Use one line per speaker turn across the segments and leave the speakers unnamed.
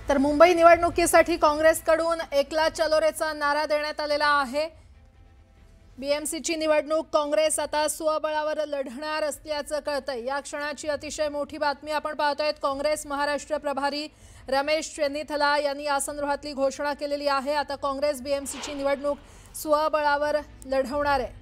तर मुंबई निवडणुकीसाठी काँग्रेसकडून एकला चलोरेचा नारा देण्यात आलेला आहे। बीएमसीची निवडणूक काँग्रेस आता स्वबळावर लढणार असल्याचं कळतंय। या क्षणाची अतिशय मोठी बातमी आपण पाहतोय। काँग्रेस महाराष्ट्र प्रभारी रमेश चेन्नीथला यांनी या संदर्भातली घोषणा केलेली आहे। आता काँग्रेस बीएमसीची निवडणूक स्वबळावर लढवणार आहे।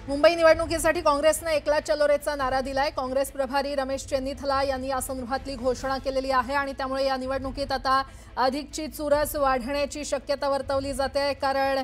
मुंबई निवडणुकीसाठी काँग्रेसने एकला चलोरेचा नारा दिलाय। काँग्रेस प्रभारी रमेश चेन्नीथला यांनी या संदर्भातली घोषणा केलेली आहे आणि त्यामुळे या निवडणुकीत आता अधिकची चुरस वाढण्याची शक्यता वर्तवली जाते। कारण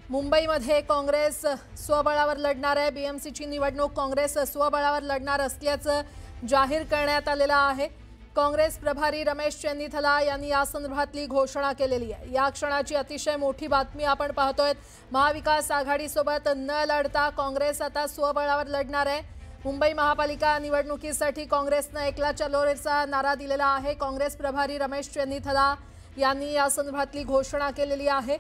मुंबईमध्ये काँग्रेस स्वबळावर लढणार आहे। बीएमसीची निवडणूक काँग्रेस स्वबळावर लढणार असल्याचं जाहीर करण्यात आलेलं आहे। काँग्रेस प्रभारी रमेश चेन्नीथला यांनी या संदर्भातली घोषणा केलेली आहे। या क्षणाची अतिशय मोठी बातमी आपण पाहतोय। महाविकास आघाडीसोबत न लढता काँग्रेस आता स्वबळावर लढणार आहे। मुंबई महापालिका निवडणुकीसाठी काँग्रेसने एकला चलोरेचा नारा दिलेला आहे। काँग्रेस प्रभारी रमेश चेन्नीथला यांनी या संदर्भातली घोषणा केलेली आहे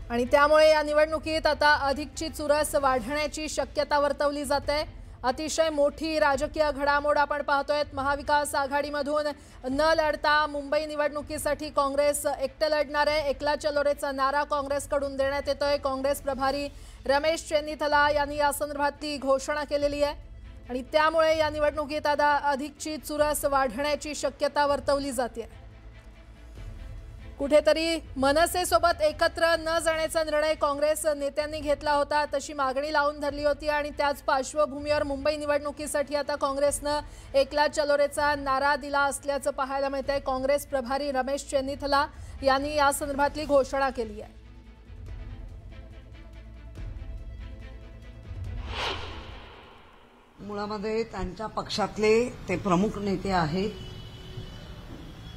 आणि त्यामुळे या निवडणुकीत आता अधिकची चुरस वाढण्याची शक्यता वर्तवली जाते। अतिशय मोठी राजकीय घडामोड आपण पाहतोय। महाविकास आघाडीमधून न लढता मुंबई निवडणुकीसाठी काँग्रेस एकटे लढणार आहे। एकला चलोरेचा नारा काँग्रेसकडून देण्यात येतोय। काँग्रेस प्रभारी रमेश चेन्नीथला यांनी या संदर्भातली घोषणा केलेली आहे आणि त्यामुळे या निवडणुकीत आता अधिकची चुरस वाढण्याची शक्यता वर्तवली जाते। कुठेतरी मनसेसोबत एकत्र न जाण्याचा निर्णय काँग्रेस नेत्यांनी घेतला होता, तशी मागणी लावून धरली होती आणि त्याच पार्श्वभूमीवर मुंबई निवडणुकीसाठी आता काँग्रेसने एकला चलोरेचा नारा दिला असल्याचं पाहायला मिळतंय। काँग्रेस प्रभारी रमेश चेन्नीथला यांनी या संदर्भातली घोषणा केली आहे।
मुळामध्ये त्यांच्या पक्षातले ते प्रमुख नेते आहेत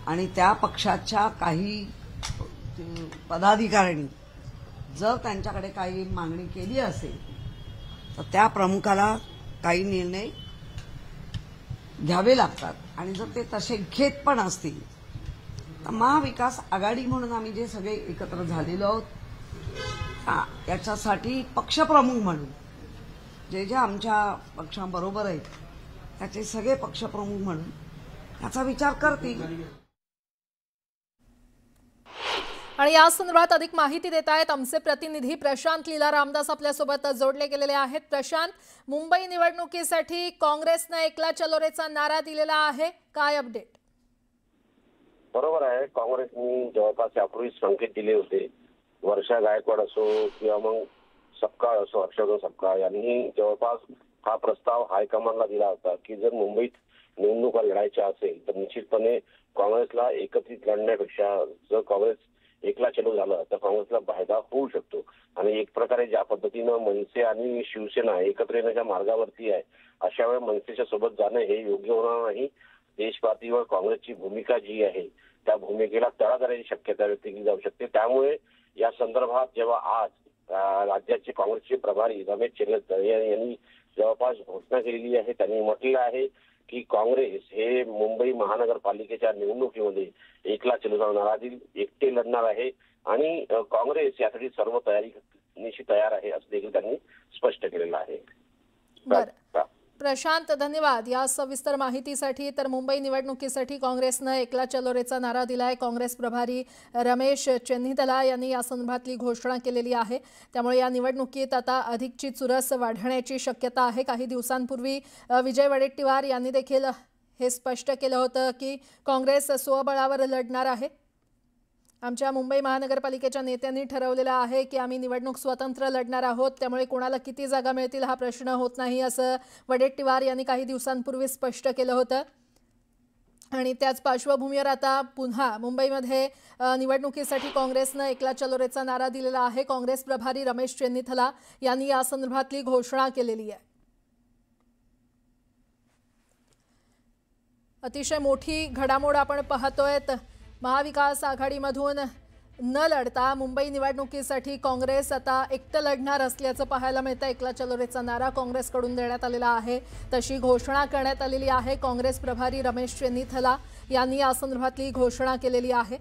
आणि त्या पक्षाच्या काही पदाधिकाऱ्यांनी जर त्यांच्याकडे काही मागणी केली असेल तर त्या प्रमुखाला काही निर्णय घ्यावे लागतात आणि जर ते तसे घेत पण असतील तर महाविकास आघाडी म्हणून आम्ही जे सगळे एकत्र झालेलो आहोत याच्यासाठी पक्षप्रमुख म्हणून जे आमच्या पक्षाबरोबर आहेत त्याचे सगळे पक्षप्रमुख म्हणून याचा विचार करतील।
आणि या संदर्भात अधिक माहिती देत आहेत आमचे प्रतिनिधी प्रशांत लीला रामदास आपल्यासोबत जोडले गेलेले आहेत। प्रशांत, मुंबई निवडणुकीसाठी काँग्रेसने एकला चलोरेचा नारा दिलेला आहे, काय अपडेट?
बरोबर आहे, काँग्रेसने जवळपास यापूर्वी संकेत दिले होते। वर्षा गायकवाड असो किंवा मग सपकाळ असो, हर्षवर्धन सपकाळ यांनी जवळपास हा प्रस्ताव हायकमांडला दिला होता की जर मुंबईत निवडणुका लढायच्या असेल तर निश्चितपणे काँग्रेसला एकत्रित लढण्यापेक्षा जर काँग्रेस एकला चलो झालं तर काँग्रेसला फायदा होऊ शकतो। आणि एक प्रकारे ज्या पद्धतीनं मनसे आणि शिवसेना एकत्र येण्याच्या मार्गावरती आहे, अशा वेळी मनसेच्या सोबत जाणं हे योग्य होणार नाही। देश पातळीवर काँग्रेसची भूमिका जी आहे त्या भूमिकेला तडा जाण्याची शक्यता व्यक्त केली जाऊ शकते। त्यामुळे या संदर्भात जेव्हा आज राज्याचे काँग्रेसचे प्रभारी रमेश चेन्नीथला यांनी जवळपास घोषणा केलेली आहे, त्यांनी म्हटलं आहे की काँग्रेस हे मुंबई महानगरपालिकेच्या निवडणुकीमध्ये एकला चलोचा नारा देईल, एकटे लढणार आहे आणि काँग्रेस यासाठी सर्व तयारीनिशी तयार आहे असं देखील त्यांनी स्पष्ट केलेलं आहे।
प्रशांत, धन्यवाद या सविस्तर माहितीसाठी। तर मुंबई निवडणुकीसाठी काँग्रेसने एकला चलोरेचा नारा दिलाय। काँग्रेस प्रभारी रमेश चेन्नीथला यांनी या संदर्भातली घोषणा केलेली आहे। त्यामुळे या निवडणुकीत आता अधिकची चुरस वाढण्याची शक्यता आहे। काही दिवसांपूर्वी विजय वडेट्टीवार यांनी देखील हे स्पष्ट केलं होतं की काँग्रेस स्वबळावर लढणार आहे। आमच्या मुंबई महानगरपालिकेच्या नेत्यांनी ठरवलेलं आहे की आम्ही निवडणूक स्वतंत्र लढणार आहोत, त्यामुळे कोणाला किती जागा मिळतील हा प्रश्न होत नाही, असं वडेट्टीवार यांनी काही दिवसांपूर्वी स्पष्ट केलं होतं। आणि त्याच पार्श्वभूमीवर आता पुन्हा मुंबईमध्ये निवडणुकीसाठी काँग्रेसने एकला चलोरेचा नारा दिलेला आहे। काँग्रेस प्रभारी रमेश चेन्नीथला यांनी या संदर्भातली घोषणा केलेली आहे। अतिशय मोठी घडामोड आपण पाहतोय। महाविकास आघाडीमधून न लढता मुंबई निवडणुकीसाठी काँग्रेस आता एकटं लढणार असल्याचं पाहायला मिळतं। एकला चलोरेचा नारा काँग्रेसकडून देण्यात आलेला आहे, तशी घोषणा करण्यात आलेली आहे। काँग्रेस प्रभारी रमेश चेन्नीथला यांनी या संदर्भातली घोषणा केलेली आहे।